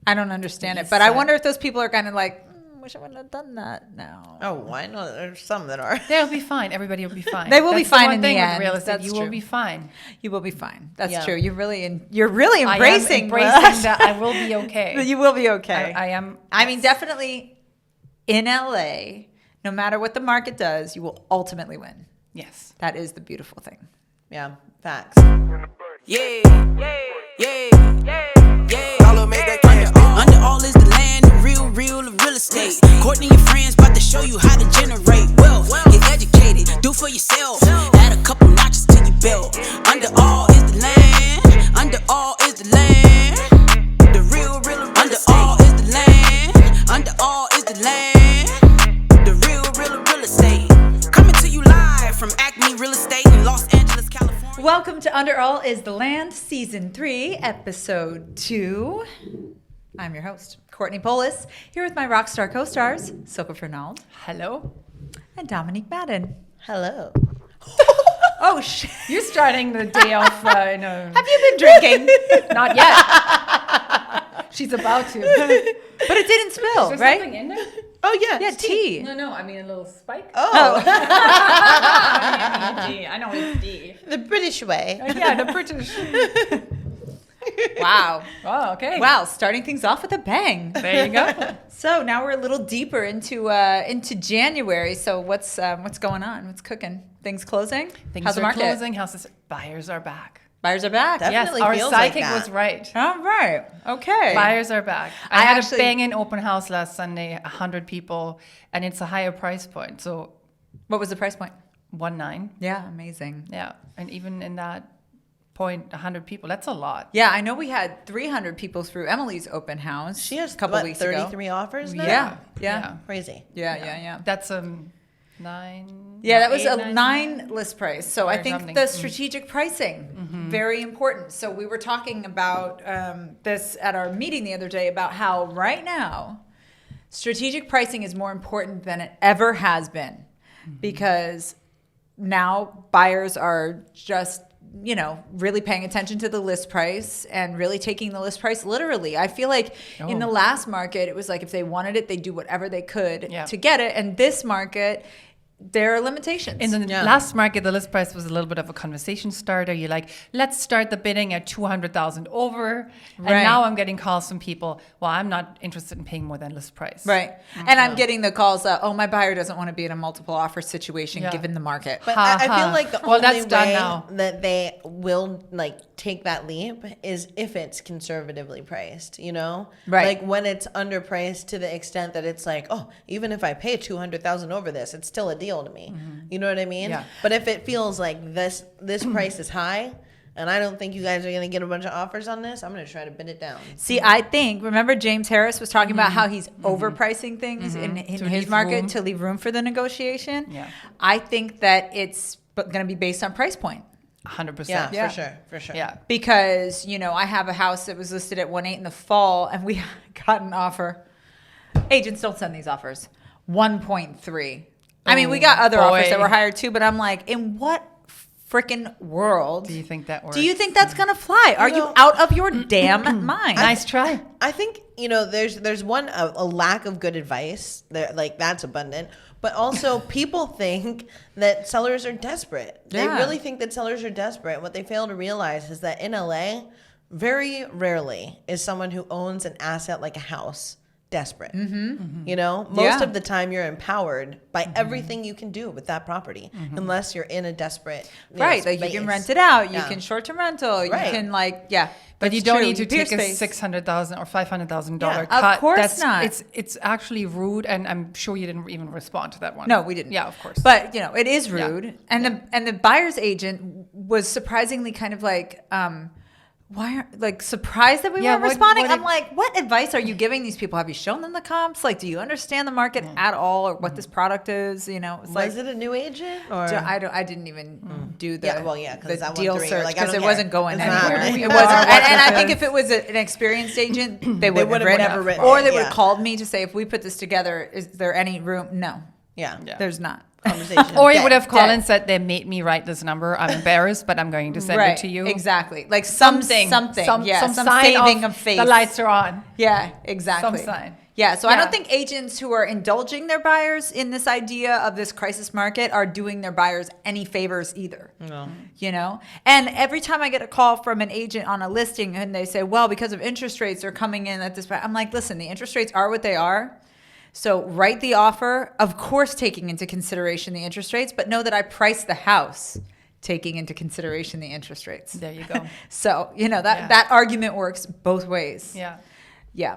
I don't understand it. But I wonder if those people are kind of like, wish I wouldn't have done that now. Oh, why not? There's some that are. They'll be fine. Everybody will be fine. They will be fine in the end. With real estate. That's you true. will be fine. You will be fine. That's true. You're really embracing that. I will be okay. You will be okay. I am. I mean, definitely in LA, no matter what the market does, you will ultimately win. Yes. That is the beautiful thing. Yeah, facts. Yeah. Dollar make that cash. Under all is the land, the real estate. Courtney and friends about to show you how to generate wealth. Get educated, do for yourself. Add a couple notches to your belt. Under all is the land. Under all is the land. The real under all is the land. Under all is the land. The real estate. Coming to you live from ACME Real Estate in Los Angeles, California. Welcome to Under All is the Land, Season 3, Episode 2. I'm your host, Courtney Poulos, here with my rock star co-stars, Silke Fernald. Hello. And Dominique Madden. Hello. Oh, shit. You're starting the day off. No. Have you been drinking? Not yet. She's about to. But it didn't spill, Is there right? something in there? Oh, yeah. Yeah, tea. No. I mean a little spike. Oh, I know it's D. the British way. Yeah, the British. Wow. Oh, okay. Wow, starting things off with a bang. There you go. So now we're a little deeper into January. So what's going on? What's cooking? Things closing? Things How's the are market? closing. Buyers are back. Buyers are back. Definitely Yes, our feels like psychic that. was right. All right. Okay. Buyers are back. I I had actually- a banging open house last Sunday, 100 people, and it's a higher price point. So What was the price point? 1.9. Yeah, amazing. Yeah, and even in that point, 100 people. That's a lot. Yeah, I know we had 300 people through Emily's open house. She has a couple what, weeks 33 offers now? Yeah. Crazy. Yeah. That's 9. Yeah, that was eight, a 9 list price. So I Or think something. the strategic pricing, very important. So we were talking about this at our meeting the other day about how right now, strategic pricing is more important than it ever has been because now buyers are just, really paying attention to the list price and really taking the list price literally. I feel like in the last market, it was like if they wanted it, they'd do whatever they could to get it. And this market, there are limitations. In the last market, the list price was a little bit of a conversation starter. You're like, let's start the bidding at 200,000 over. And now I'm getting calls from people, well, I'm not interested in paying more than list price. Right. And I'm getting the calls, my buyer doesn't want to be in a multiple offer situation given the market. But I feel like the only that's done way now. that they will take that leap is if it's conservatively priced, Right. Like when it's underpriced to the extent that it's like, even if I pay 200,000 over this, it's still a deal to me. You know what I mean? Yeah. But if it feels like this price is high and I don't think you guys are going to get a bunch of offers on this, I'm going to try to bid it down. See, I think, remember James Harris was talking about how he's overpricing things in his leave market room. to leave room for the negotiation? Yeah. I think that it's going to be based on price point. 100%. Yeah, for sure. Yeah. Because, I have a house that was listed at 1.8 in the fall and we got an offer. Agents don't send these offers. 1.3. I mean, we got other offers that were higher too, but I'm like, in what freaking world Do you think that works? do you think that's going to fly? Are you out of your damn mind? Nice try. I think there's a lack of good advice there, that's abundant, but also people think that sellers are desperate. They really think that sellers are desperate. What they fail to realize is that in LA, very rarely is someone who owns an asset like a house desperate. Most of the time you're empowered by everything you can do with that property, unless you're in a desperate Right, space. like you can rent it out, you can short-term rental, you Right. can But you don't need to Peer take a space. $600,000 or $500,000 Yeah, cut. of course not. It's actually rude, and I'm sure you didn't even respond to that one. No, we didn't. Yeah, of course. But it is rude, and the buyer's agent was surprisingly kind of like, why aren't surprised that we weren't responding? I'm like, what advice are you giving these people? Have you shown them the comps? Do you understand the market at all, or what this product is? It's Was it a new agent? Or? I didn't even do the because that deal went through, you're search like, I because don't it care. wasn't going It's not anywhere. happening. It wasn't, and I think if it was an experienced agent, they would have written or it, they would yeah. have called me to say, if we put this together, is there any room? No. Yeah. There's not. conversation. Or you would Dead, have called dead. and said, they made me write this number. I'm embarrassed, but I'm going to send it to you. Exactly. Like Something. some Some sign saving of face. the lights are on. Yeah, exactly. Some sign. Yeah, so I Yeah. don't think agents who are indulging their buyers in this idea of this crisis market are doing their buyers any favors either. No. You know? And every time I get a call from an agent on a listing and they say, well, because of interest rates, they're coming in at this price. I'm like, listen, the interest rates are what they are. So write the offer, of course, taking into consideration the interest rates, but know that I priced the house taking into consideration the interest rates. There you go. So, that argument works both ways. Yeah. Yeah.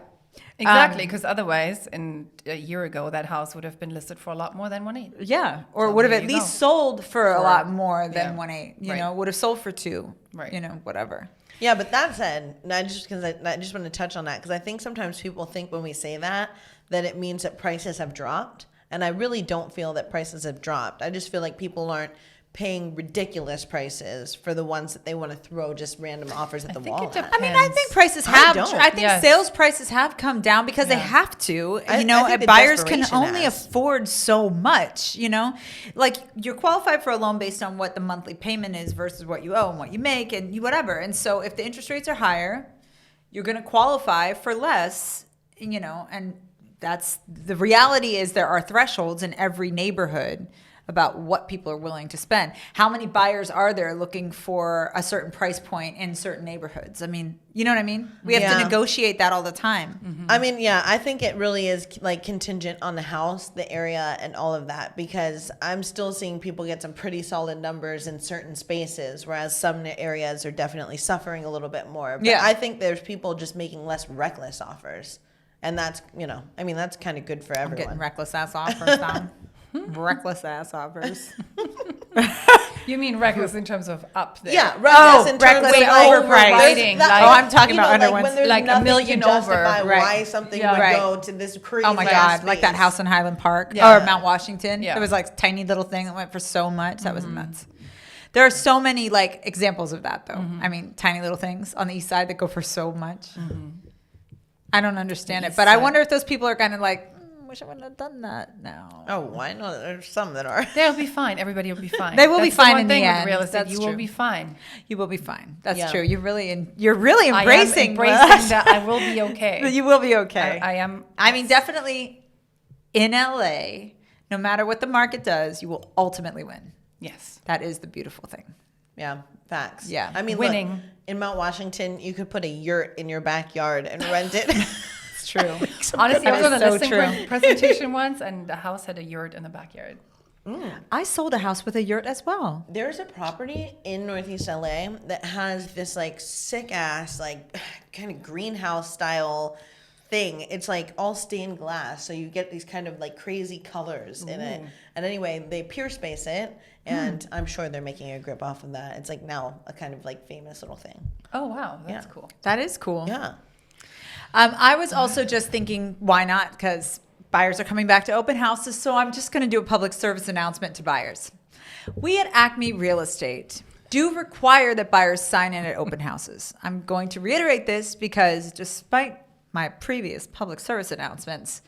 Exactly, because otherwise, a year ago, that house would have been listed for a lot more than 1.8. Yeah, or So would have there at you least go. sold for a lot more yeah. than 1.8. You Right. know, would have sold for 2. Right. You know, whatever. Yeah, but that said, and I just want to touch on that because I think sometimes people think when we say that it means that prices have dropped, and I really don't feel that prices have dropped. I just feel like people aren't paying ridiculous prices for the ones that they want to throw just random offers at the think wall. it at. I mean, I think prices I have. don't. I think Yes. sales prices have come down because they have to. I You know, think the buyers can desperation only has. afford so much. You know, like you're qualified for a loan based on what the monthly payment is versus what you owe and what you make and whatever. And so, if the interest rates are higher, you're going to qualify for less. You know, and that's the reality. Is there are thresholds in every neighborhood about what people are willing to spend. How many buyers are there looking for a certain price point in certain neighborhoods? I mean, you know what I mean? We have to Yeah. negotiate that all the time. I mean, yeah, I think it really is like contingent on the house, the area, and all of that because I'm still seeing people get some pretty solid numbers in certain spaces, whereas some areas are definitely suffering a little bit more. But Yeah. I think there's people just making less reckless offers. And that's, I mean, that's kind of good for I'm getting everyone. reckless ass offers now. Reckless ass offers. You mean reckless in terms of up there? Yeah, reckless in terms reckless of and like, overpriced. Overriding, there's- like- Oh, I'm talking you know, about under like ones. when there's Like a nothing million to justify over. Right. why something Yeah. would Right. go to this crazy. Oh my God, space. like that house in Highland Park Yeah. or Mount Washington. Yeah. It was like a tiny little thing that went for so much. That was nuts. There are so many like examples of that though. I mean, tiny little things on the east side that go for so much. I don't understand it, but I wonder if those people are kind of like, wish I wouldn't have done that now. Oh, why not? There's some that are. They'll be fine. Everybody will be fine. They will be That's fine one in the thing with end. real estate. That's You true. will be fine. You will be fine. That's Yeah. true. You're really embracing. I am embracing that I will be okay. You will be okay. I am. I mean, definitely in LA, no matter what the market does, you will ultimately win. Yes. That is the beautiful thing. Yeah, facts. Yeah. I mean, Winning. look, in Mount Washington, you could put a yurt in your backyard and rent it. It's true. Honestly, I was That on a is so listing true. presentation once, and the house had a yurt in the backyard. I sold a house with a yurt as well. There's a property in Northeast LA that has this like sick ass, like kind of greenhouse style thing. It's like all stained glass. So you get these kind of like crazy colors in it. And anyway, they pure space it. And I'm sure they're making a grip off of that. It's like now a kind of like famous little thing. Oh, wow. That's Yeah. cool. That is cool. Yeah. I was also just thinking, why not? Because buyers are coming back to open houses. So I'm just going to do a public service announcement to buyers. We at ACME Real Estate do require that buyers sign in at open houses. I'm going to reiterate this because despite my previous public service announcements,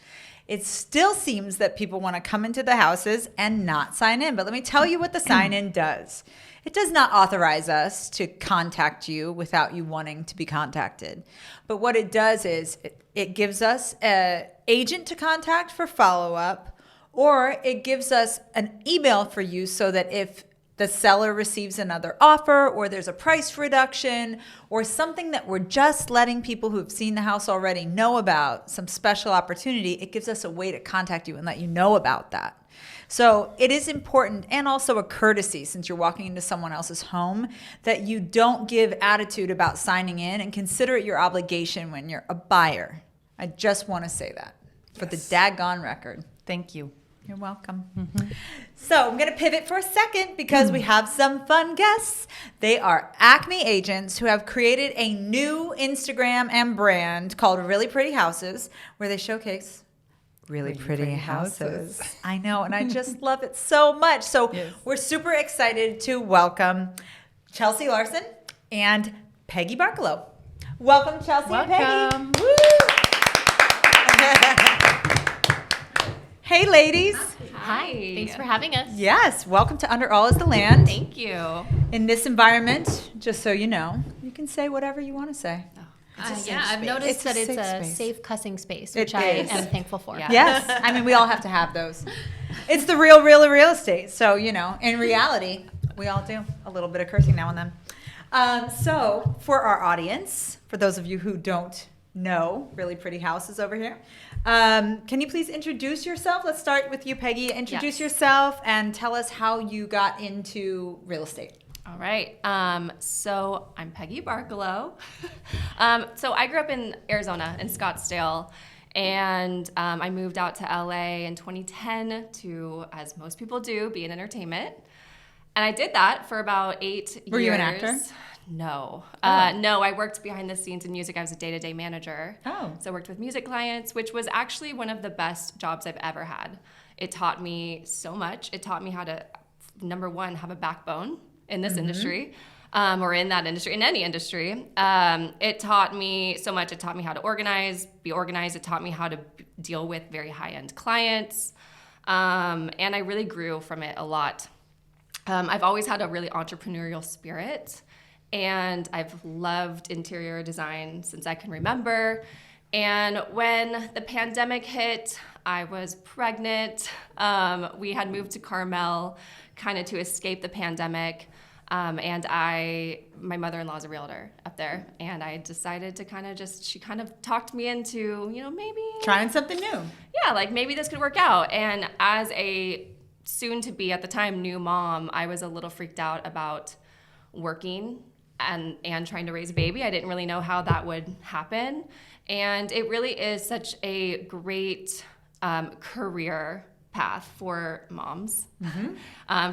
it still seems that people want to come into the houses and not sign in. But let me tell you what the sign in does. It does not authorize us to contact you without you wanting to be contacted. But what it does is it gives us an agent to contact for follow-up, or it gives us an email for you so that if the seller receives another offer or there's a price reduction or something that we're just letting people who have seen the house already know about, some special opportunity, it gives us a way to contact you and let you know about that. So it is important and also a courtesy since you're walking into someone else's home that you don't give attitude about signing in and consider it your obligation when you're a buyer. I just want to say that for the daggone record. Thank you. You're welcome. So I'm going to pivot for a second because we have some fun guests. They are ACME agents who have created a new Instagram and brand called Really Pretty Houses, where they showcase really pretty houses. I know, and I just love it so much. So Yes. we're super excited to welcome Chesley Larson and Peggy Barkalow. Welcome, Chesley and Welcome. Peggy. Woo! Hey, ladies. Hi. Thanks for having us. Yes, welcome to Under All is the Land. Thank you. In this environment, just so you know, you can say whatever you want to say. I've noticed that it's a safe cussing space, which I am thankful for. Yeah. Yes, I mean, we all have to have those. It's the real real estate. So, you know, in reality, we all do a little bit of cursing now and then. So, for our audience, for those of you who don't know, really pretty houses over here, can you please introduce yourself? Let's start with you, Peggy. Introduce yourself and tell us how you got into real estate. All right. So I'm Peggy Barkalow. So I grew up in Arizona, in Scottsdale, and I moved out to LA in 2010 to, as most people do, be in entertainment. And I did that for about 8 years. Were you an actor? No. No, I worked behind the scenes in music. I was a day-to-day manager. Oh. So I worked with music clients, which was actually one of the best jobs I've ever had. It taught me so much. It taught me how to, number one, have a backbone in this industry, or in that industry, in any industry. It taught me so much. It taught me how to be organized. It taught me how to deal with very high-end clients. And I really grew from it a lot. I've always had a really entrepreneurial spirit, and I've loved interior design since I can remember. And when the pandemic hit, I was pregnant. We had moved to Carmel kind of to escape the pandemic. And my mother-in-law's a realtor up there, and I decided to she kind of talked me into, maybe Trying something new. Yeah, like maybe this could work out. And as a soon-to-be, at the time, new mom, I was a little freaked out about working and trying to raise a baby. I didn't really know how that would happen. And it really is such a great career path for moms,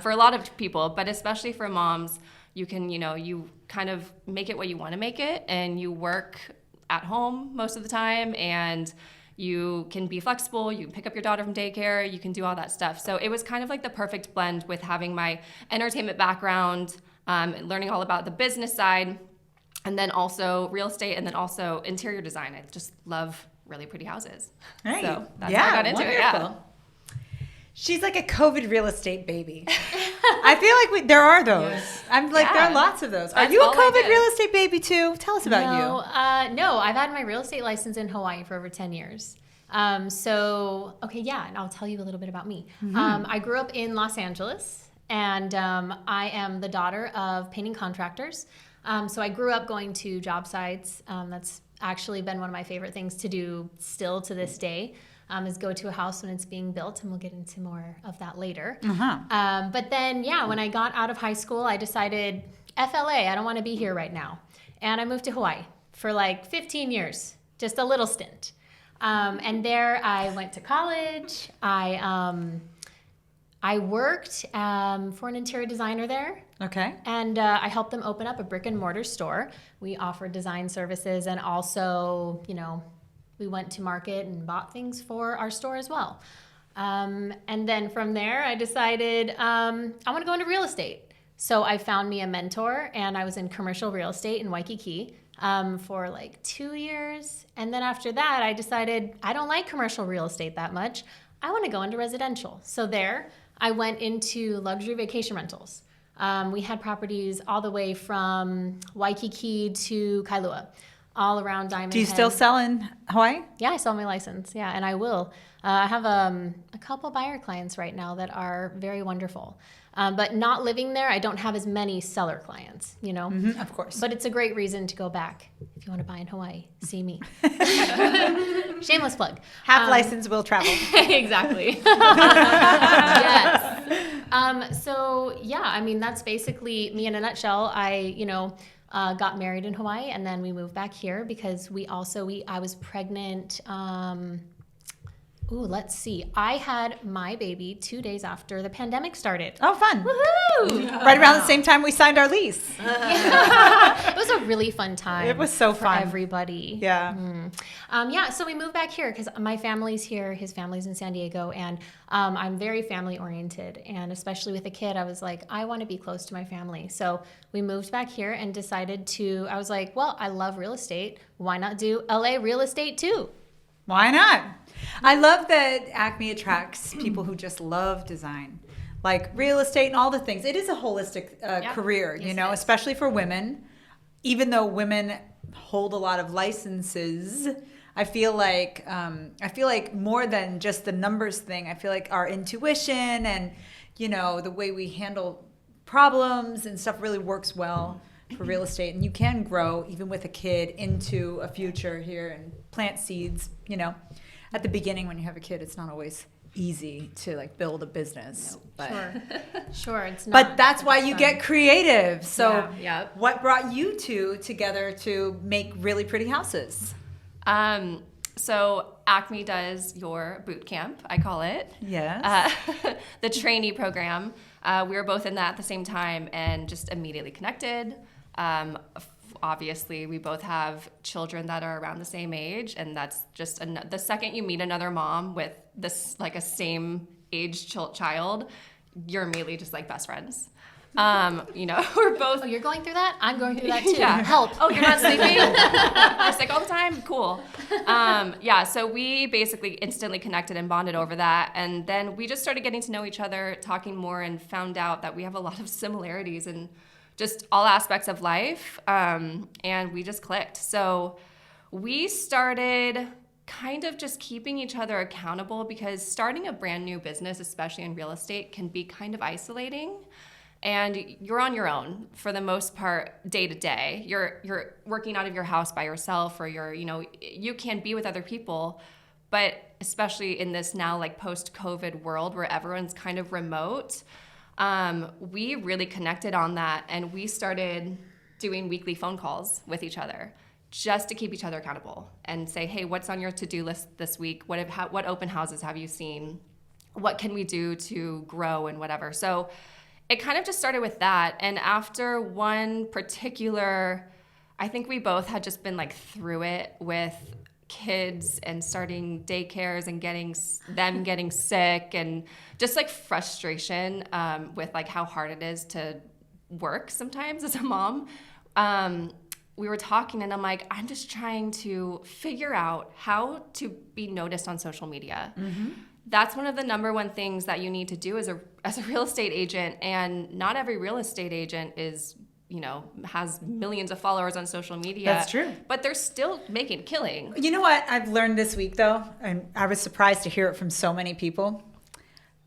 for a lot of people, but especially for moms. You can, you kind of make it what you want to make it, and you work at home most of the time, and you can be flexible. You can pick up your daughter from daycare. You can do all that stuff. So it was kind of like the perfect blend with having my entertainment background, learning all about the business side, and then also real estate, and then also interior design. I just love really pretty houses. Right. So that's how I got into it. Yeah. She's like a COVID real estate baby. I feel like there are those. Yes. I'm like, there are lots of those. Are you a COVID real estate baby too? Tell us about you. No, I've had my real estate license in Hawaii for over 10 years. And I'll tell you a little bit about me. I grew up in Los Angeles, and I am the daughter of painting contractors. So I grew up going to job sites. That's actually been one of my favorite things to do still to this day. Is go to a house when it's being built, and we'll get into more of that later. But then, when I got out of high school, I decided, FLA, I don't want to be here right now. And I moved to Hawaii for like 15 years, just a little stint. And there I went to college. I worked for an interior designer there. Okay. And I helped them open up a brick and mortar store. We offered design services, and also, we went to market and bought things for our store as well. And then from there, I decided I want to go into real estate. So I found me a mentor, and I was in commercial real estate in Waikiki for like 2 years. And then after that, I decided I don't like commercial real estate that much. I want to go into residential. So there, I went into luxury vacation rentals. We had properties all the way from Waikiki to Kailua, all around Diamond Do you Head. still sell in Hawaii? Yeah, I sell my license. Yeah, and I will. I have a couple buyer clients right now that are very wonderful. But not living there, I don't have as many seller clients, Of course. But it's a great reason to go back. If you want to buy in Hawaii, see me. Shameless plug. Half license will travel. Exactly. Yes. That's basically me in a nutshell. I, got married in Hawaii, and then we moved back here because I was pregnant. Let's see. I had my baby 2 days after the pandemic started. Oh, fun. Woohoo! Right around the same time we signed our lease. It was a really fun time. It was so fun. For everybody. Yeah. So we moved back here because my family's here. His family's in San Diego. And I'm very family oriented. And especially with a kid, I was like, I want to be close to my family. So we moved back here and decided I was like, well, I love real estate. Why not do LA real estate too? Why not? I love that ACME attracts people who just love design, like real estate and all the things. It is a holistic career, Yes, you know, it is. especially for women. Even though women hold a lot of licenses, I feel like more than just the numbers thing. I feel like our intuition and, you know, the way we handle problems and stuff really works well for real estate. And you can grow, even with a kid, into a future here and plant seeds. You know, at the beginning when you have a kid, it's not always easy to like build a business. But, Sure, it's not. but that's why you get creative. So Yeah. what brought you two together to make really pretty houses? So ACME does your boot camp, I call it. Yes. The trainee program. We were both in that at the same time and just immediately connected. Obviously, we both have children that are around the same age, and that's just the second you meet another mom with this like a same age child, you're immediately just like best friends. You know, we're both. Oh, you're going through that? I'm going through that too. Yeah. Help. Oh, you're not sleeping? You're sick all the time? Cool. Yeah, so we basically instantly connected and bonded over that. And then we just started getting to know each other, talking more, and found out that we have a lot of similarities in just all aspects of life. And we just clicked. So we started kind of just keeping each other accountable, because starting a brand new business, especially in real estate, can be kind of isolating. And you're on your own for the most part, day to day. You're working out of your house by yourself, or you can be with other people, but especially in this now like post-COVID world where everyone's kind of remote, we really connected on that, and we started doing weekly phone calls with each other just to keep each other accountable and say, hey, what's on your to-do list this week? What open houses have you seen? What can we do to grow and whatever? So it kind of just started with that. And after one particular, I think we both had just been like through it with kids and starting daycares and getting sick, and just like frustration with like how hard it is to work sometimes as a mom. We were talking, and I'm like, I'm just trying to figure out how to be noticed on social media. Mm-hmm. That's one of the number one things that you need to do as a real estate agent. And not every real estate agent has millions of followers on social media. That's true. But they're still making a killing. You know what I've learned this week, though? And I was surprised to hear it from so many people.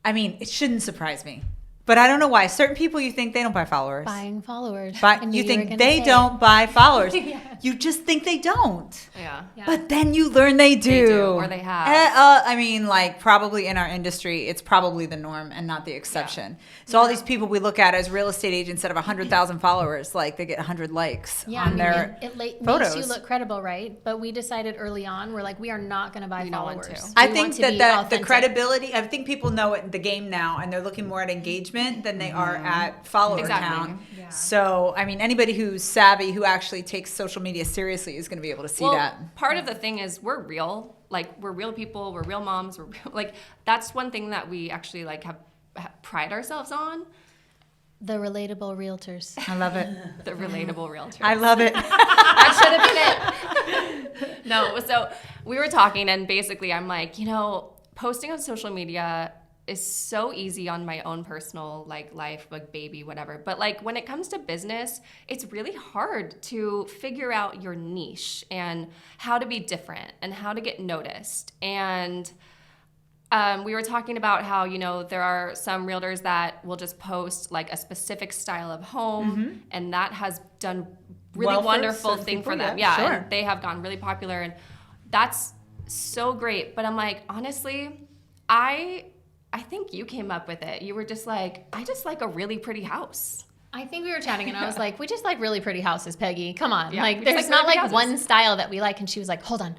I mean, it shouldn't surprise me. But I don't know why. Certain people, you think they don't buy followers. Buying followers. But you think they don't buy followers. Yeah. You just think they don't. Yeah. But then you learn they do. They do, or they have. I mean, like, probably in our industry, it's probably the norm and not the exception. Yeah. So all these people we look at as real estate agents that have 100,000 followers, like, they get 100 likes on their photos. Makes you look credible, right? But we decided early on, we're like, we are not going to buy followers. I think that the credibility, I think people know it in the game now, and they're looking more at engagement than they are at follower count. Yeah. So, I mean, anybody who's savvy, who actually takes social media seriously, is going to be able to see that. Part of the thing is we're real. Like, we're real people. We're real moms. We're real, like, that's one thing that we actually like have pride ourselves on. The relatable realtors. I love it. The relatable realtors. I love it. That should have been it. No, so we were talking, and basically I'm like, posting on social media is so easy on my own personal life, baby, whatever. But when it comes to business, it's really hard to figure out your niche and how to be different and how to get noticed. And we were talking about how, there are some realtors that will just post a specific style of home, and that has done really wonderful thing for them. Yeah, sure. And they have gone really popular, and that's so great. But I'm like, honestly, I think you came up with it. You were just like, I just like a really pretty house. I think we were chatting, and I was like, we just like really pretty houses, Peggy. Come on. Yeah, there's not one style that we like. And she was like, hold on,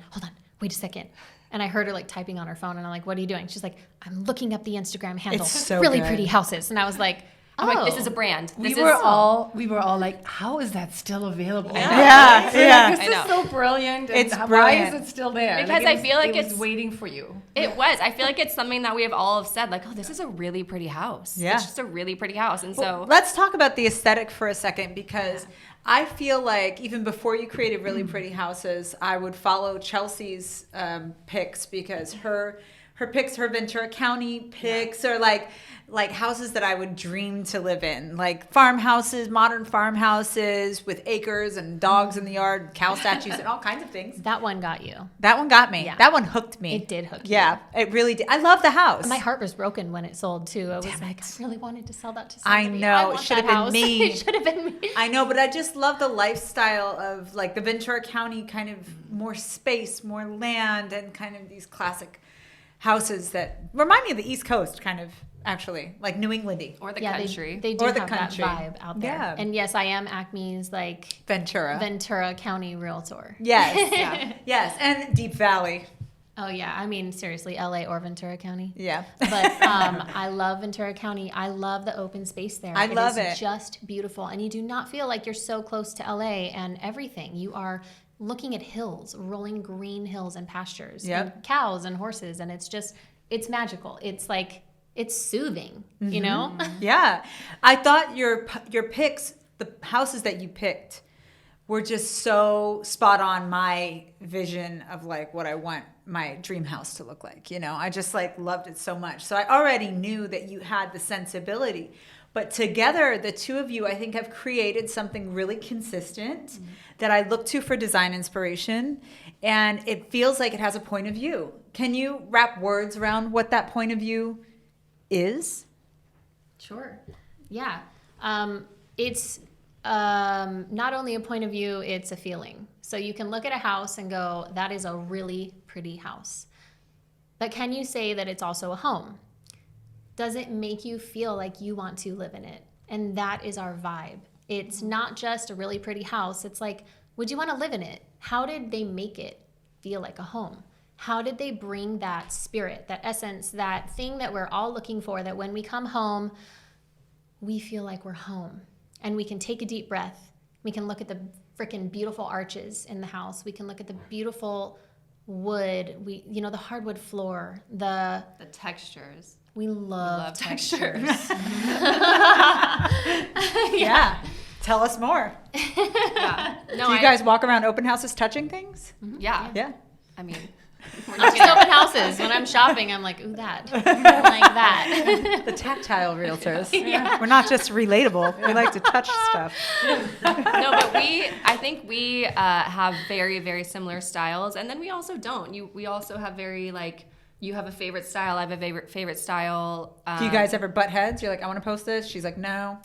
wait a second. And I heard her typing on her phone, and I'm like, what are you doing? She's like, I'm looking up the Instagram handle. It's so really good. Pretty houses. And I was like, I'm like, this is a brand. We were all like, how is that still available? Yeah, yeah. This is so brilliant. And It's why brilliant. is it still there? Because I feel like it was it's waiting for you. It was. I feel like it's something that we have all have said, like, oh, this is a really pretty house. Yeah. It's just a really pretty house. And so Let's talk about the aesthetic for a second, because I feel like even before you created Really Pretty Houses, I would follow Chelsea's pics, because her pics, her Ventura County pics are like houses that I would dream to live in, like farmhouses, modern farmhouses with acres and dogs in the yard, cow statues, and all kinds of things. That one got you. That one got me. Yeah. That one hooked me. It did hook you. Yeah, it really did. I love the house. My heart was broken when it sold too. I was Damn like, it. I really wanted to sell that to I somebody. know. want It should have that been house. me. It should have been me. I know, but I just love the lifestyle of like the Ventura County, kind of more space, more land, and kind of these classic houses that remind me of the East Coast, kind of, actually, like New Englandy. or the Yeah, country. they do Or the have country. that vibe out there. Yeah. And yes, I am ACME's like Ventura. County realtor. Yes. Yeah. Yes. And Deep Valley. Oh yeah, I mean seriously, LA or Ventura County. Yeah. But I love Ventura County. I love the open space there. I love It it. is just beautiful, and you do not feel like you're so close to LA and everything. You are looking at hills, rolling green hills and pastures, Yep. and cows and horses, and it's magical. It's like it's soothing, you know. Yeah. I thought your picks, the houses that you picked, were just so spot on my vision of like what I want my dream house to look like. You know, I just like loved it so much. So I already knew that you had the sensibility. But together, the two of you, I think, have created something really consistent that I look to for design inspiration. And it feels like it has a point of view. Can you wrap words around what that point of view is? Sure. Yeah. It's not only a point of view, it's a feeling. So you can look at a house and go, that is a really pretty house. But can you say that it's also a home? Does it make you feel like you want to live in it? And that is our vibe. It's not just a really pretty house. It's like, would you want to live in it? How did they make it feel like a home? How did they bring that spirit, that essence, that thing that we're all looking for, that when we come home, we feel like we're home and we can take a deep breath. We can look at the freaking beautiful arches in the house. We can look at the beautiful wood, the hardwood floor, the textures. we love textures. Yeah. Tell us more. Yeah. No, Do you guys walk around open houses touching things? Yeah. Yeah. I mean, Not just open houses. When I'm shopping, I'm like, ooh, that. I like that. The tactile realtors. We're not just relatable. We like to touch stuff. no, but I think we have very, very similar styles, and then we also don't. We also have very like. You have a favorite style. I have a favorite style. Do you guys ever butt heads? You're like, I want to post this. She's like, no.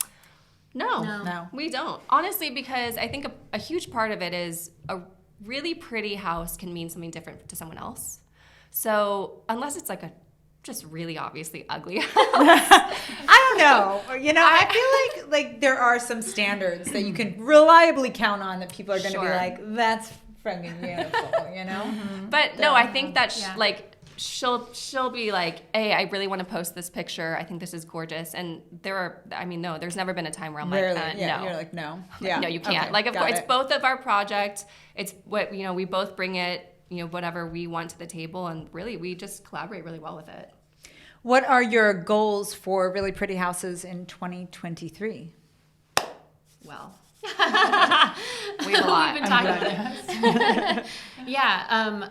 No, we don't. Honestly, because I think a huge part of it is a really pretty house can mean something different to someone else. So unless it's like a just really obviously ugly house. I don't know. You know, I feel like there are some standards that you can reliably count on that people are going to be like, that's freaking beautiful, you know? But no, I think that she'll be like, hey, I really want to post this picture. I think this is gorgeous. And there's never been a time where I'm like, no. You're like, no. Yeah. No, you can't. Okay, like, of got course, it's it. both of our project. It's what, we both bring it, whatever we want to the table. And really, we just collaborate really well with it. What are your goals for Really Pretty Houses in 2023? Well, we have a lot. We've been talking about this.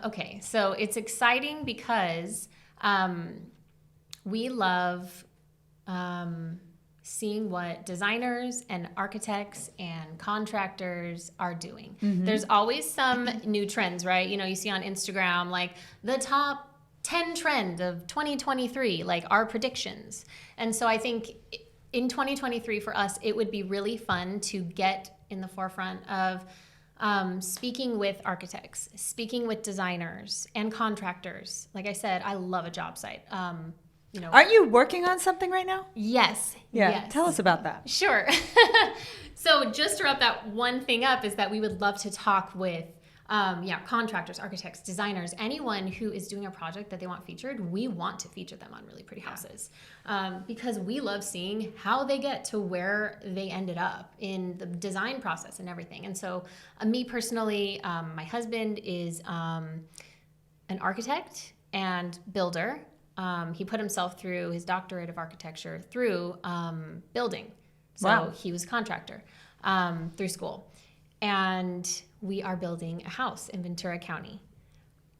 Okay. So it's exciting because we love seeing what designers and architects and contractors are doing. There's always some new trends, right? You see on Instagram, like the top 10 trend of 2023, like our predictions. And so I think in 2023 for us, it would be really fun to get in the forefront of speaking with architects, speaking with designers and contractors. Like I said, I love a job site. Aren't you working on something right now? Yes. Yeah. Yes. Tell us about that. Sure. So just to wrap that one thing up is that we would love to talk with Contractors, architects, designers, anyone who is doing a project that they want featured, we want to feature them on Really Pretty Houses because we love seeing how they get to where they ended up in the design process and everything. And so me personally, my husband is an architect and builder. He put himself through his doctorate of architecture through building. So he was a contractor through school. And we are building a house in Ventura County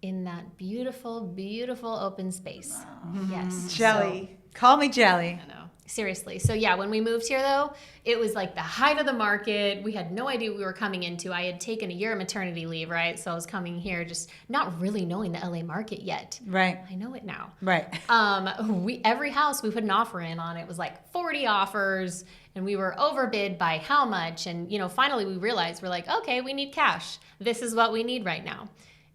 in that beautiful, beautiful open space. Wow. Yes. Jelly. Call me Jelly. I know. Seriously. So yeah, when we moved here though, it was like the height of the market. We had no idea what we were coming into. I had taken a year of maternity leave, right? So I was coming here just not really knowing the LA market yet. Right. I know it now. Right. Every house we put an offer in on, it was like 40 offers and we were overbid by how much. And, finally we realized we're like, okay, we need cash. This is what we need right now.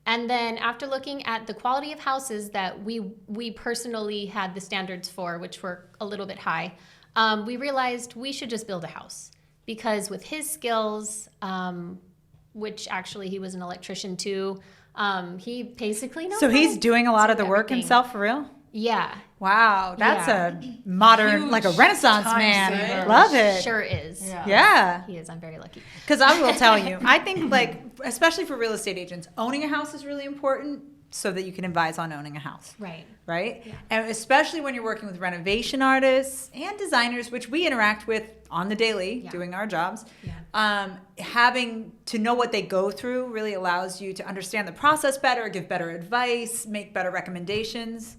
And then after looking at the quality of houses that we personally had the standards for, which were a little bit high, we realized we should just build a house. Because with his skills, which actually he was an electrician too, he basically knows. So he's doing a lot of the work everything. himself for real? Yeah. Wow, that's a modern, Huge like a Renaissance time man. saver. Love it. Sure is. Yeah. He is. I'm very lucky. Because I will tell you, I think especially for real estate agents, owning a house is really important so that you can advise on owning a house. Right. Right? Yeah. And especially when you're working with renovation artists and designers, which we interact with on the daily, doing our jobs. Yeah. Having to know what they go through really allows you to understand the process better, give better advice, make better recommendations,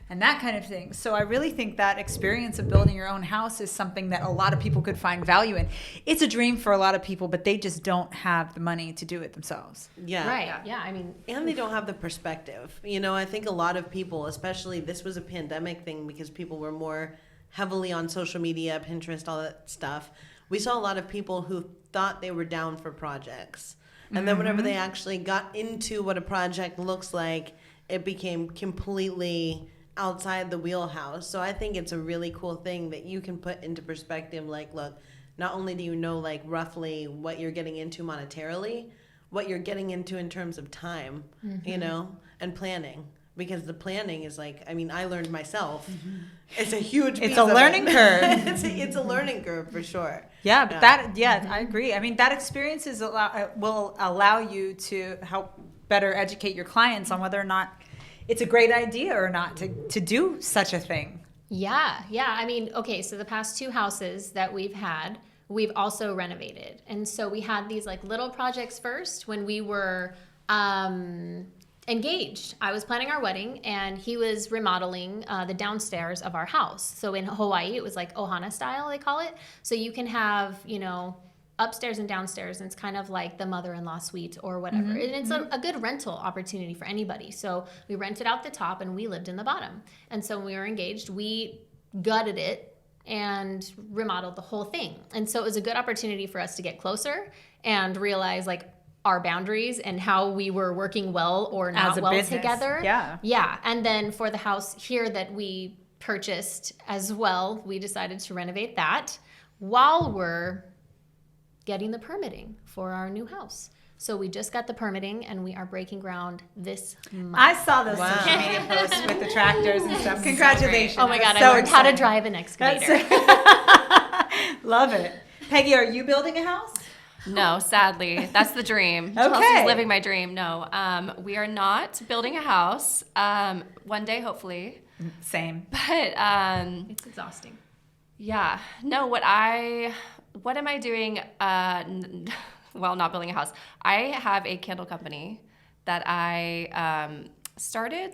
and that kind of thing. So I really think that experience of building your own house is something that a lot of people could find value in. It's a dream for a lot of people, but they just don't have the money to do it themselves. Yeah. Right. Yeah. I mean, And they don't have the perspective. I think a lot of people, especially this was a pandemic thing because people were more heavily on social media, Pinterest, all that stuff. We saw a lot of people who thought they were down for projects. And then whenever they actually got into what a project looks like, it became completely outside the wheelhouse. So I think it's a really cool thing that you can put into perspective. Like, look, not only do you know like roughly what you're getting into monetarily, what you're getting into in terms of time, and planning. Because the planning is I learned myself. It's a huge piece It's a learning curve. It's a learning curve for sure. Yeah, but I agree. I mean, that experience will allow you to help better educate your clients on whether or not it's a great idea or not to do such a thing. Yeah. I mean, okay, so the past 2 houses that we've had, we've also renovated. And so we had these little projects first when we were engaged. I was planning our wedding and he was remodeling the downstairs of our house. So in Hawaii, it was ohana style, they call it. So you can have, upstairs and downstairs, and it's kind of like the mother-in-law suite or whatever. And it's a good rental opportunity for anybody. So we rented out the top and we lived in the bottom. And so when we were engaged, we gutted it and remodeled the whole thing. And so it was a good opportunity for us to get closer and realize our boundaries and how we were working well or not well business. together. Yeah. And then for the house here that we purchased as well, we decided to renovate that while we're getting the permitting for our new house. So we just got the permitting and we are breaking ground this month. I saw those social media posts with the tractors and stuff. Congratulations. Oh my God, That's I so learned how to exciting. drive an excavator. Love it. Peggy, are you building a house? No, sadly. That's the dream. Okay. Chelsea's living my dream. No, we are not building a house. One day, hopefully. Same. But It's exhausting. yeah, no. What am I doing? Well, not building a house. I have a candle company that I started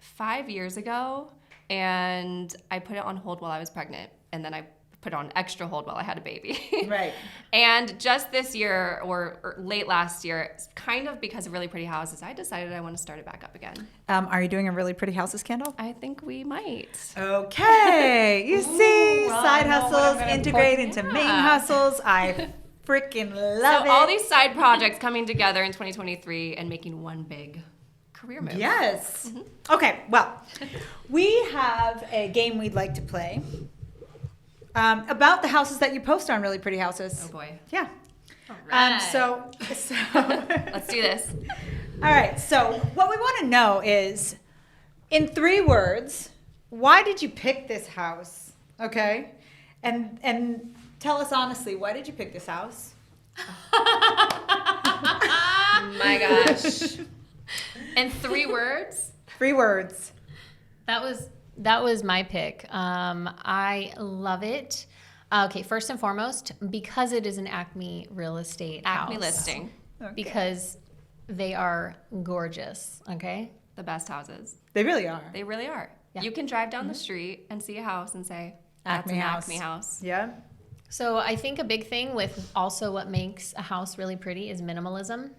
5 years ago, and I put it on hold while I was pregnant, and then I put it on extra hold while I had a baby. Right. And just this year or late last year, kind of because of Really Pretty Houses, I decided I want to start it back up again. Are you doing a Really Pretty Houses candle? I think we might. Okay. You see, well, side I know what I'm hustles gonna integrate put- into Yeah. main hustles. I freaking love So it. all these side projects coming together in 2023 and making one big career move. Yes. Okay, well, we have a game we'd like to play about the houses that you post on Really Pretty Houses. Oh boy. Yeah. So Let's do this. all right. So what we want to know is, in 3 words, why did you pick this house? Okay, and tell us honestly, why did you pick this house? My gosh. In 3 words? 3 words. That was my pick. I love it. Okay, first and foremost, because it is an ACME Real Estate Acme house. listing. Okay. Because they are gorgeous, okay? The best houses. They really are. They really are. Yeah. You can drive down the street and see a house and say, that's Acme an house. Acme house. Yeah. So I think a big thing with also what makes a house really pretty is minimalism.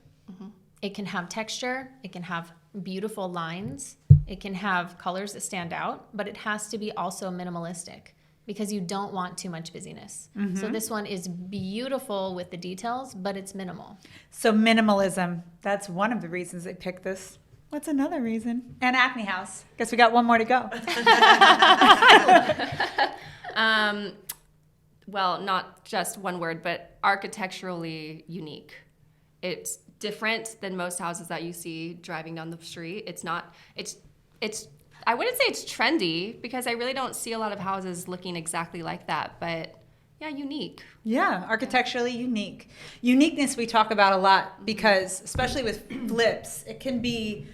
It can have texture, it can have beautiful lines, it can have colors that stand out, but it has to be also minimalistic because you don't want too much busyness. So this one is beautiful with the details, but it's minimal. So minimalism. That's one of the reasons they picked this. What's another reason? And Acme House. Guess we got one more to go. Well, not just one word, but architecturally unique. It's different than most houses that you see driving down the street. It's I wouldn't say it's trendy because I really don't see a lot of houses looking exactly like that, but yeah, unique. Yeah, architecturally unique. Uniqueness we talk about a lot because, especially with flips, it can be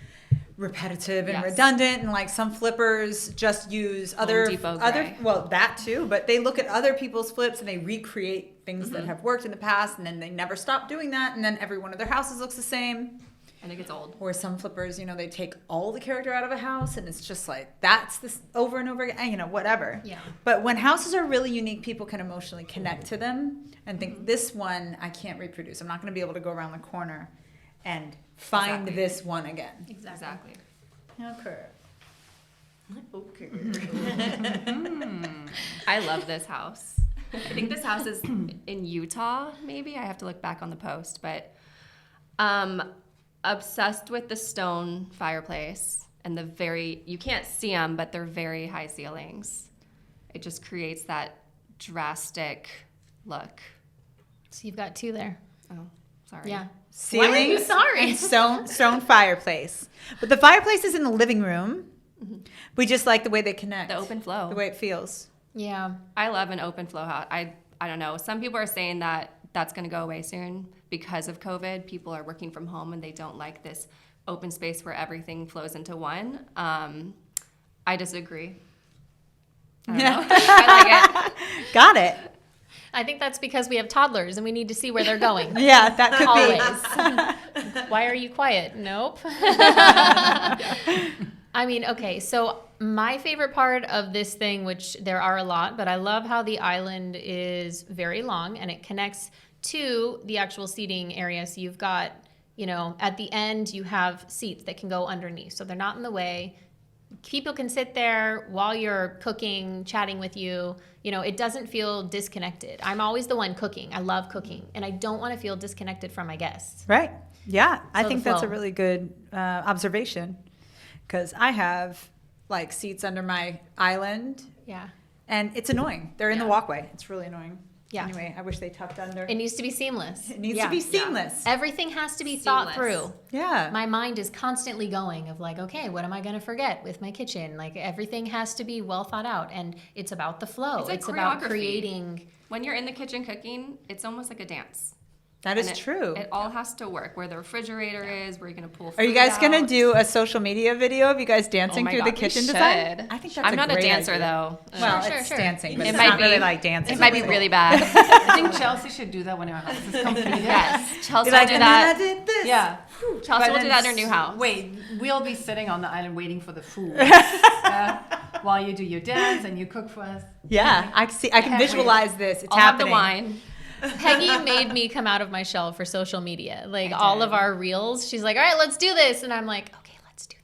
repetitive and Yes. redundant, and like some flippers just use other Depot gray. well, that too, but they look at other people's flips and they recreate things that have worked in the past, and then they never stop doing that, and then every one of their houses looks the same. And it gets old. Or some flippers, they take all the character out of a house, and it's just like that's this over and over again, whatever. Yeah. But when houses are really unique, people can emotionally connect to them and think, this one I can't reproduce. I'm not going to be able to go around the corner and find Exactly. this one again. Exactly. Okay. I love this house. I think this house is in Utah, maybe. I have to look back on the post, but obsessed with the stone fireplace and you can't see them, but they're very high ceilings. It just creates that drastic look. So you've got 2 there. Oh, sorry. Yeah. Ceilings Why are you sorry? and stone fireplace. But the fireplace is in the living room. We just like the way they connect. The open flow. The way it feels. Yeah. I love an open flow house. I don't know. Some people are saying that that's going to go away soon because of COVID. People are working from home and they don't like this open space where everything flows into one. I disagree. I don't know. I like it. Got it. I think that's because we have toddlers and we need to see where they're going. Yeah, that could be. Always. Why are you quiet? Nope. I mean, okay, so my favorite part of this thing, which there are a lot, but I love how the island is very long and it connects to the actual seating area. So you've got, at the end, you have seats that can go underneath. So they're not in the way. People can sit there while you're cooking, chatting with you. It doesn't feel disconnected. I'm always the one cooking. I love cooking, and I don't want to feel disconnected from my guests. Right. Yeah, I So think the that's a flow. really good observation because I have like seats under my island, Yeah. and it's annoying. They're in the Yeah. walkway. It's really annoying. Yeah. Anyway, I wish they tucked under. It needs to be seamless. It needs Yeah. to be seamless. Everything has to be thought Seamless. through. Yeah. My mind is constantly going of like, okay, what am I going to forget with my kitchen? Like everything has to be well thought out, and it's about the flow. It's like about choreography. creating. When you're in the kitchen cooking, it's almost like a dance. That is And true. It all has to work. Where the refrigerator is, where you're going to pull food Are you guys going to out. do a social media video of you guys dancing Oh my through God, the we kitchen should. design? I think that's I'm not a great dancer, idea. though. Well, Sure, it's sure. dancing, but It it's might not be- really like dancing. It might be really bad. I think Chelsea should do that when her house is completed. Yes, Chelsea You're like, will do and then I that. did this. Yeah. Chelsea But will do then that in her new house. Wait, we'll be sitting on the island waiting for the food while you do your dance and you cook for us. Yeah, I can Can't wait. visualize this. It's I'll have happening. the wine. Peggy made me come out of my shell for social media. Like I all did. of our reels, she's like, all right, let's do this. And I'm like, okay, let's do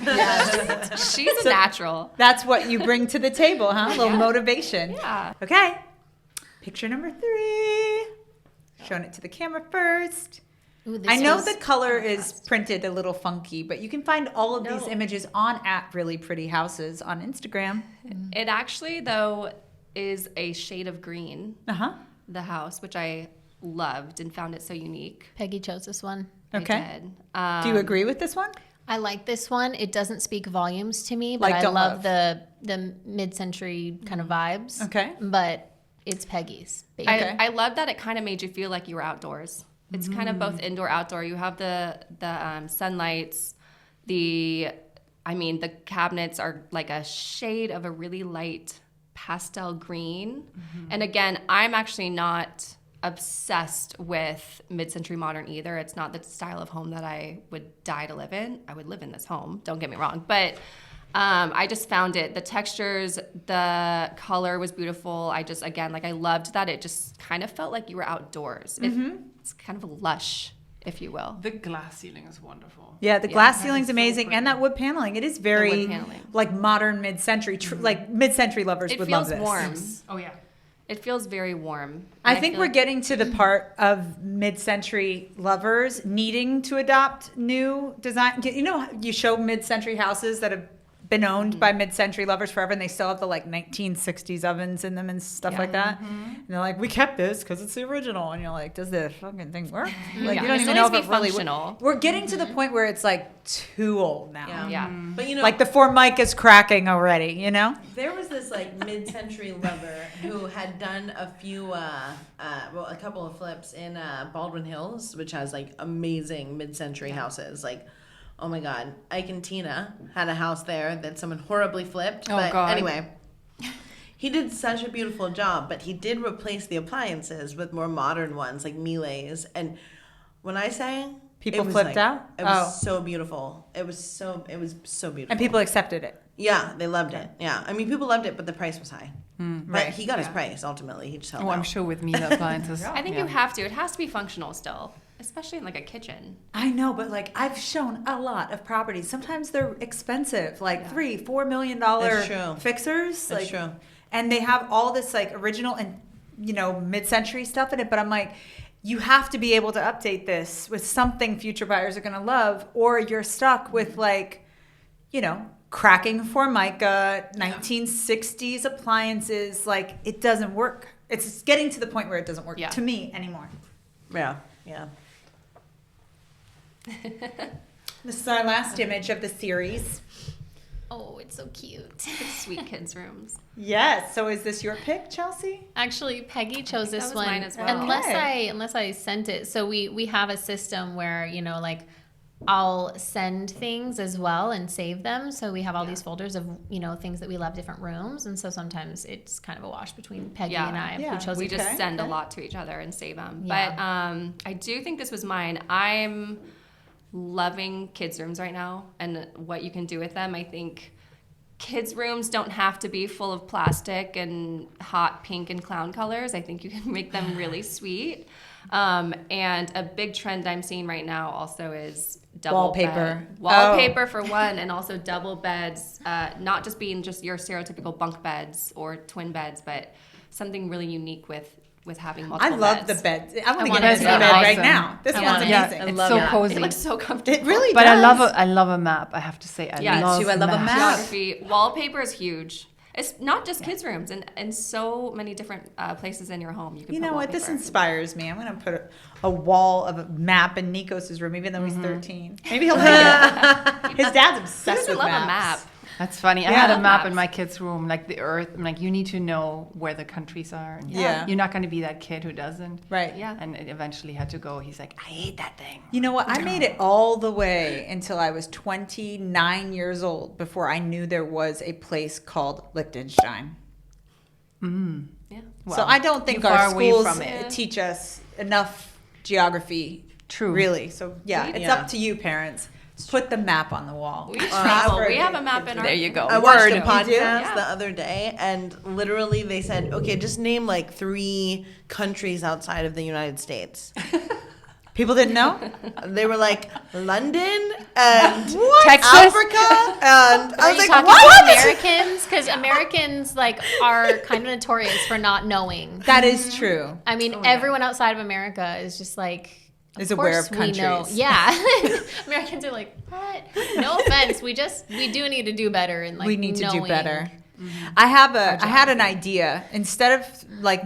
this. She's a natural. That's what you bring to the table, huh? A little motivation. Yeah. Okay. Picture number 3. Showing it to the camera first. Ooh, this I know was- the color is printed a little funky, but you can find all of these images on @reallyprettyhouses on Instagram. It actually, though, is a shade of green, Uh-huh. the house, which I loved and found it so unique. Peggy chose this one. Okay. I did. Do you agree with this one? I like this one. It doesn't speak volumes to me, but Like I don't love love. the mid-century kind of vibes. Okay. But it's Peggy's. Baby. Okay. I love that it kind of made you feel like you were outdoors. It's kind of both indoor, outdoor. You have the sunlights. The cabinets are like a shade of a really light pastel green. And again, I'm actually not obsessed with mid-century modern either. It's not the style of home that I would die to live in. I would live in this home, don't get me wrong. But I just found it, the textures, the color was beautiful. I loved that it just kind of felt like you were outdoors. It's kind of lush, if you will. The glass ceiling is wonderful. Yeah, the glass that ceiling's is so amazing, pretty. and that wood paneling. It is very wood paneling. like modern mid-century, like mid-century lovers It would love feels this. warm. Oh yeah. It feels very warm. I And think feel we're like- getting to the part of mid-century lovers needing to adopt new design. You know, you show mid-century houses that have been owned by mid-century lovers forever, and they still have the like 1960s ovens in them and stuff like that. And they're like, we kept this because it's the original. And you're like, does the fucking thing work? Like, Yeah, you don't it even still know needs if to it be really functional. We're getting to the point where it's like too old now. Yeah. Yeah. But you know, Like the Formica's cracking already, you know? there was this like mid-century lover who had done a couple of flips in Baldwin Hills, which has like amazing mid-century houses. Like, oh my God, Ike and Tina had a house there that someone horribly flipped. Oh, But God. anyway, he did such a beautiful job, but he did replace the appliances with more modern ones like Miele's. And when I say People it was flipped out? it was so beautiful. It was so beautiful. And people accepted it. Yeah, they loved it. Yeah, I mean, people loved it, but the price was high. But right. he got his price ultimately. He just held Oh, out. I'm sure with me the appliances. I think you have to. It has to be functional still, especially in like a kitchen. I know, but like I've shown a lot of properties. Sometimes they're expensive, like $3-4 million That's true. fixers. That's like, true. And they have all this like original and mid-century stuff in it. But I'm like, you have to be able to update this with something future buyers are going to love, or you're stuck with like, cracking Formica, 1960s appliances. Like it doesn't work. It's getting to the point where it doesn't work to me anymore. Yeah, yeah. This is our last image of the series. Oh, it's so cute. Sweet kids' rooms. Yes. So is this your pick, Chelsea? Actually, Peggy chose this was one. mine as well. Unless I sent it. So we have a system where, like I'll send things as well and save them. So we have all these folders of, things that we love, different rooms. And so sometimes it's kind of a wash between Peggy and I Yeah. who chose We it. just send a Okay. lot to each other and save them. Yeah. But I do think this was mine. I'm loving kids' rooms right now and what you can do with them. I think kids' rooms don't have to be full of plastic and hot pink and clown colors. I think you can make them really sweet. And a big trend I'm seeing right now also is double Wallpaper. bed. Wallpaper for one, and also double beds, not just being just your stereotypical bunk beds or twin beds, but something really unique with having I multiple love beds. the beds. I want to want get it into to the be bed right awesome. now. This I one's want it. amazing. It's It's so Yeah. cozy. It looks so comfortable. It really But does. I love a map. I have to say, I love too. I love a maps. map. Geography. Wallpaper is huge. It's not just kids' rooms, and so many different places in your home. You can You put know what? This wallpaper. inspires me. I'm going to put a wall of a map in Nikos' room, even though he's 13. Maybe he'll make it. His dad's Who obsessed doesn't with love maps. a map? That's funny. I Yeah. had a Love map maps. in my kids' room, like the Earth. I'm like, you need to know where the countries are. And Yeah. You're not going to be that kid who doesn't. Right. Yeah. And it eventually had to go. He's like, I hate that thing. You know what? I made it all the way until I was 29 years old before I knew there was a place called Liechtenstein. Yeah. So I don't think you're our far away schools from it. teach us enough geography. True. Really. So yeah, it's Yeah. up to you, parents. Put the map on the wall. We travel. We have a map in our. There you go. I watched a You do? podcast Yeah. the other day, and literally they said, "Okay, just name like 3 countries outside of the United States." People didn't know? They were like London and Texas? Africa, and I Are was you like, talking "What?" about Americans? Because Americans are kind of notorious for not knowing. That is true. I mean, everyone outside of America is just like Is aware of course we know. countries. Yeah, Americans are like, what? No offense, we do need to do better and like We need to do knowing. better. I had an idea. Instead of like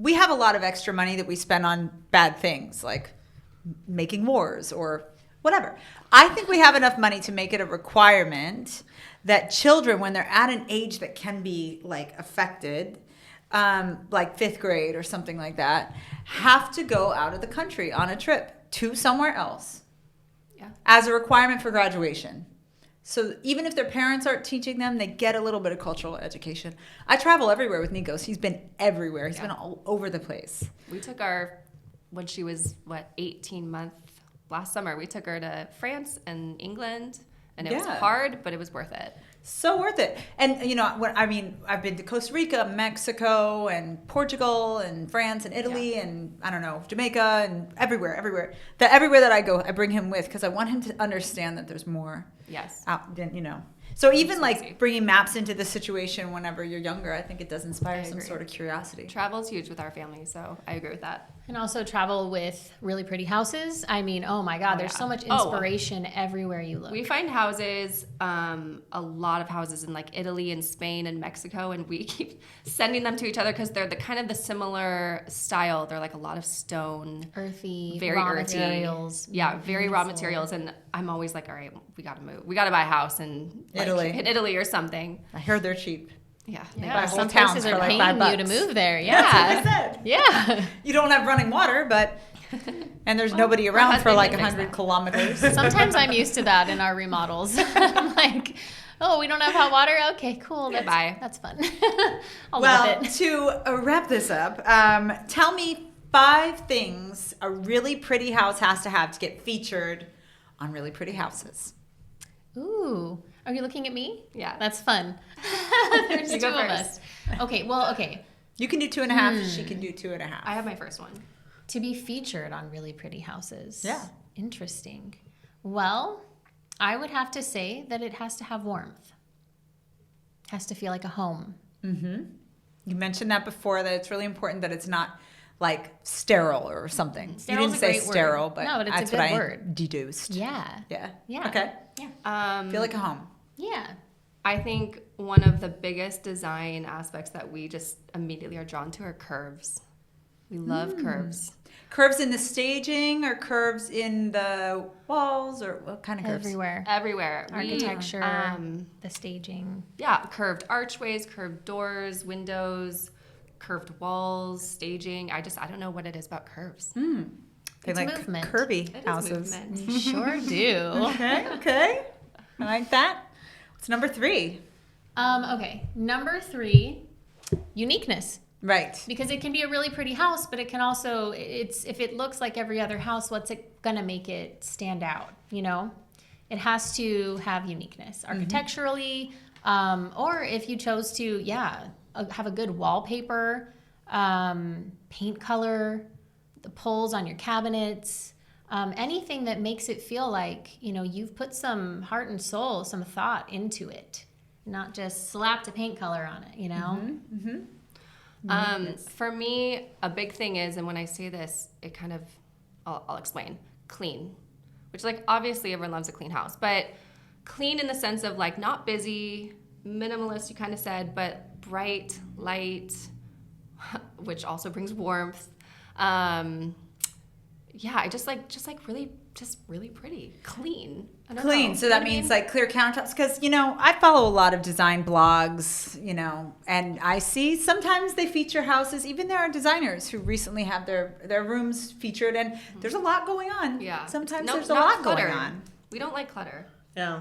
we have a lot of extra money that we spend on bad things like making wars or whatever. I think we have enough money to make it a requirement that children, when they're at an age that can be like affected, like 5th grade or something like that, have to go out of the country on a trip to somewhere else as a requirement for graduation. So even if their parents aren't teaching them, they get a little bit of cultural education. I travel everywhere with Nikos. He's been everywhere. He's been all over the place. We took her, when she was, 18 months, last summer, we took her to France and England, and it was hard, but it was worth it. So worth it. And, you know, I've been to Costa Rica, Mexico, and Portugal, and France, and Italy, and, I don't know, Jamaica, and everywhere. Everywhere that I go, I bring him with because I want him to understand that there's more. Yes. Out, you know. So even like bringing maps into the situation whenever you're younger, I think it does inspire some sort of curiosity. Travel is huge with our family, so I agree with that. And also travel with really pretty houses. I mean, oh my God, there's so much inspiration everywhere you look. We find houses, a lot of houses in like Italy and Spain and Mexico, and we keep sending them to each other because they're the kind of the similar style. They're like a lot of stone, earthy, very raw earthy materials. Yeah, very raw materials. And I'm always like, all right, we got to move. We got to buy a house in Italy or something. I heard they're cheap. Yeah, Yeah, whole some towns places for are like paying $5. you to move there. Yeah, That's what I said. yeah. You don't have running water, but and there's nobody around for like husband can 100 fix kilometers. Sometimes I'm used to that in our remodels. I'm like, oh, we don't have hot water? Okay, cool. Goodbye. That's fun. I'll live Well, with it. to wrap this up, tell me 5 things a really pretty house has to have to get featured on Really Pretty Houses. Ooh. Are you looking at me? Yeah. That's fun. There's You 2 go of first. us. Okay. You can do 2.5. She can do 2.5. I have my first one. To be featured on Really Pretty Houses. Yeah. Interesting. Well, I would have to say that it has to have warmth. Has to feel like a home. Mm-hmm. You mentioned that before, that it's really important that it's not like sterile or something. Sterile You is didn't a say great word. sterile, but No, but it's a that's good what I word. deduced. Yeah. Yeah. Yeah. Okay. Feel like a home. Yeah. I think one of the biggest design aspects that we just immediately are drawn to are curves. We love curves. Curves in the staging or curves in the walls or what kind of curves? Everywhere. Everywhere. Architecture, the staging. Yeah, curved archways, curved doors, windows, curved walls, staging. I don't know what it is about curves. They It's like movement. curvy It is houses. movement. You sure do. Okay. I like that. What's number 3? Okay. Number 3, uniqueness. Right. Because it can be a really pretty house, but it can also, if it looks like every other house, what's it gonna make it stand out, you know? It has to have uniqueness architecturally, or if you chose to, have a good wallpaper, paint color, the pulls on your cabinets, anything that makes it feel like, you know, you've put some heart and soul, some thought into it, not just slapped a paint color on it, you know? For me, a big thing is, and when I say this, it kind of, I'll explain, clean, which like obviously everyone loves a clean house, but clean in the sense of like not busy, minimalist, you kind of said, but bright, light, which also brings warmth. I just really pretty, clean. I don't Clean. know. So You know that what I means mean? like clear countertops. Because, you know, I follow a lot of design blogs, you know, and I see sometimes they feature houses. Even there are designers who recently have their rooms featured, and there's a lot going on. Yeah. Sometimes No, there's a not lot clutter. going on. We don't like clutter. Yeah,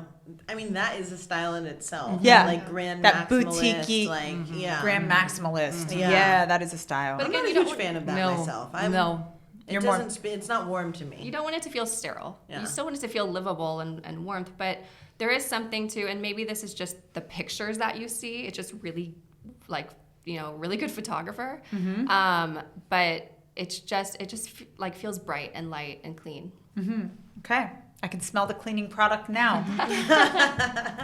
I mean that is a style in itself. Yeah. like grand That maximalist, boutique-y, like Grand maximalist. Yeah. Yeah, that is a style. But I'm again, not a you don't huge want- fan of that No, myself. no. It You're more- doesn't. It's not warm to me. You don't want it to feel sterile. Yeah. You still want it to feel livable and warmth, but there is something to, and maybe this is just the pictures that you see. It's just really, like, you know, really good photographer. But it just like feels bright and light and clean. Okay. I can smell the cleaning product now.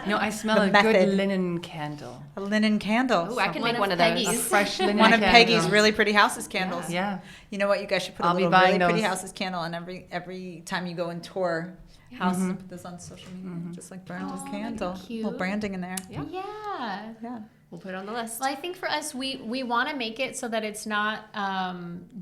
No, I smell The a method. good linen candle. A linen candle. Ooh, I can One make of one of Peggy's. A those. fresh linen One of candle. Peggy's Really Pretty Houses candles. Yeah. You know what? You guys should put a I'll be little buying Really Pretty those. Houses candle on every time you go and tour houses. And put this on social media, just like Brandon's candle. cute. A little branding in there. Yeah. Yeah. Yeah. we'll put it on the list. Well, I think for us, we want to make it so that it's not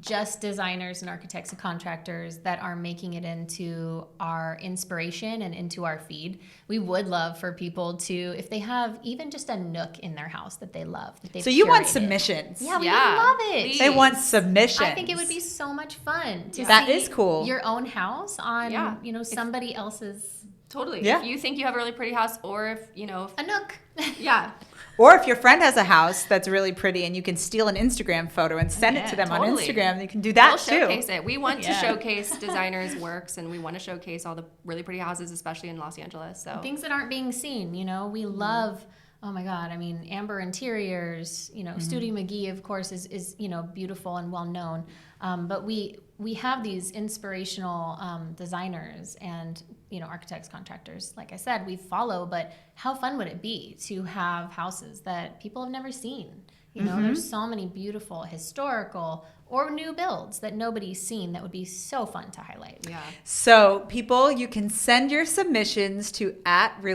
just designers and architects and contractors that are making it into our inspiration and into our feed. We would love for people to, if they have even just a nook in their house that they love, that they've So you want curated. submissions? Yeah, we Yeah, would love it. please. They want submissions. I think it would be so much fun to That see is cool. your own house on, Yeah. somebody else's Totally. Yeah. If you think you have a really pretty house, or if a nook. yeah, Or if your friend has a house that's really pretty and you can steal an Instagram photo and send it to them totally. on Instagram, you can do that we'll too. showcase it. We want to Yeah. showcase designers' works, and we want to showcase all the really pretty houses, especially in Los Angeles. So Things that aren't being seen, we love, oh my God, I mean, Amber Interiors, Studio McGee, of course, is beautiful and well known. But we have these inspirational designers and, architects, contractors, like I said, we follow, but how fun would it be to have houses that people have never seen? There's so many beautiful historical or new builds that nobody's seen that would be so fun to highlight. yeah. So people, you can send your submissions to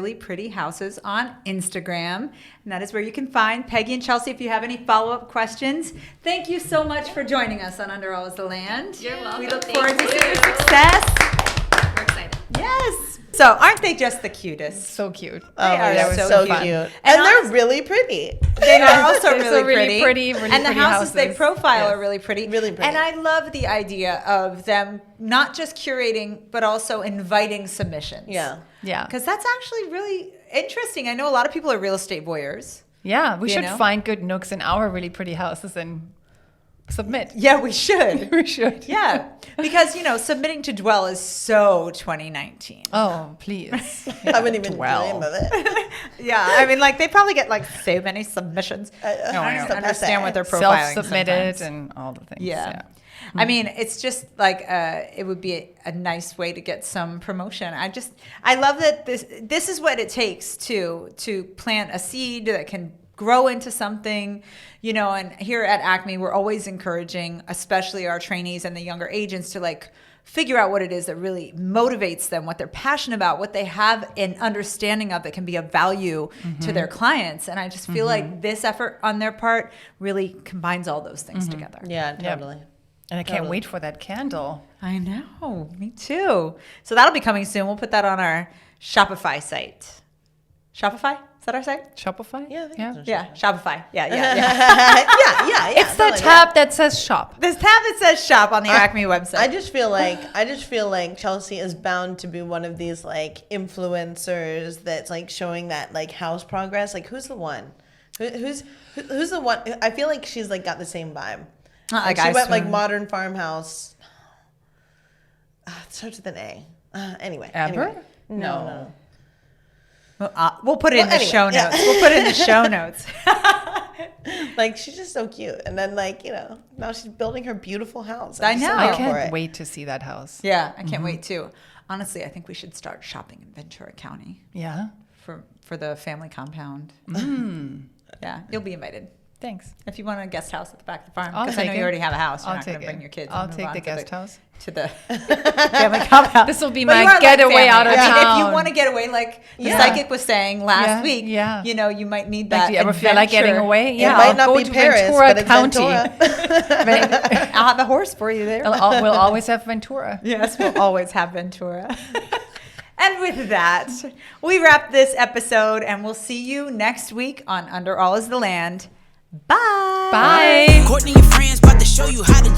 @reallyprettyhouses on Instagram. And that is where you can find Peggy and Chesley if you have any follow-up questions. Thank you so much for joining us on Under All Is the Land. You're welcome. We look Thank forward to you. seeing your success. We're excited. Yes. So aren't they just the cutest? So cute. Oh my are God, so so cute. cute. And And they're honest- really pretty. They are also They're so really pretty. really and the pretty houses they houses. profile Yes. are really pretty. Really pretty. And I love the idea of them not just curating, but also inviting submissions. Yeah. Yeah. Because that's actually really interesting. I know a lot of people are real estate voyeurs. Yeah, we You should know? find good nooks in our really pretty houses and submit. Yeah, we should. We should. Yeah. Because, submitting to Dwell is so 2019. Oh, please. I haven't even Dwell. dreamed of it. Yeah. I mean, they probably get so many submissions. I don't know. even understand what they're profiling Self-submitted sometimes. and all the things. Yeah. I mean, it's just it would be a nice way to get some promotion. I love that this is what it takes to plant a seed that can grow into something, and here at ACME, we're always encouraging, especially our trainees and the younger agents, to figure out what it is that really motivates them, what they're passionate about, what they have an understanding of that can be of value to their clients. And I just feel like this effort on their part really combines all those things together. Yeah, totally. And I can't wait for that candle. I know, me too. So that'll be coming soon. We'll put that on our Shopify site. Shopify? Is that our site? Shopify? Yeah, I think Yeah. it's Yeah, Shopify. Yeah. yeah. It's the tab that says shop. This tab that says shop on the ACME website. I just feel like Chelsea is bound to be one of these influencers that's showing that house progress. Who's the one? Who's the one? I feel like she's got the same vibe. She went modern farmhouse. It starts with an A. Anyway. Amber? Anyway. No. We'll put it in the anyway, show notes. yeah. We'll put it in the show notes. She's just so cute. And then now she's building her beautiful house. I I'm just know. so I here for can't it. wait to see that house. Yeah, I can't wait too. Honestly, I think we should start shopping in Ventura County Yeah. for the family compound. Yeah, you'll be invited. Thanks. If you want a guest house at the back of the farm, I'll because I know take you it. already have a house. You're I'll not going take to it. bring your kids. I'll and move take on the to guest house. to the family compound. This will be But my you are getaway family. out of I mean, if you town. want to get away, like the Yeah. psychic was saying last Yeah, week, yeah. you might need that. Do you ever feel like getting adventure. away? It Yeah, might I'll not go be to Paris, Ventura but it's County. Ventura. I'll have a horse for you there. We'll always have Ventura. Yes, we'll always have Ventura. And with that, we wrap this episode, and we'll see you next week on Under All Is the Land. Bye. Bye. Courtney and friends about to show you how to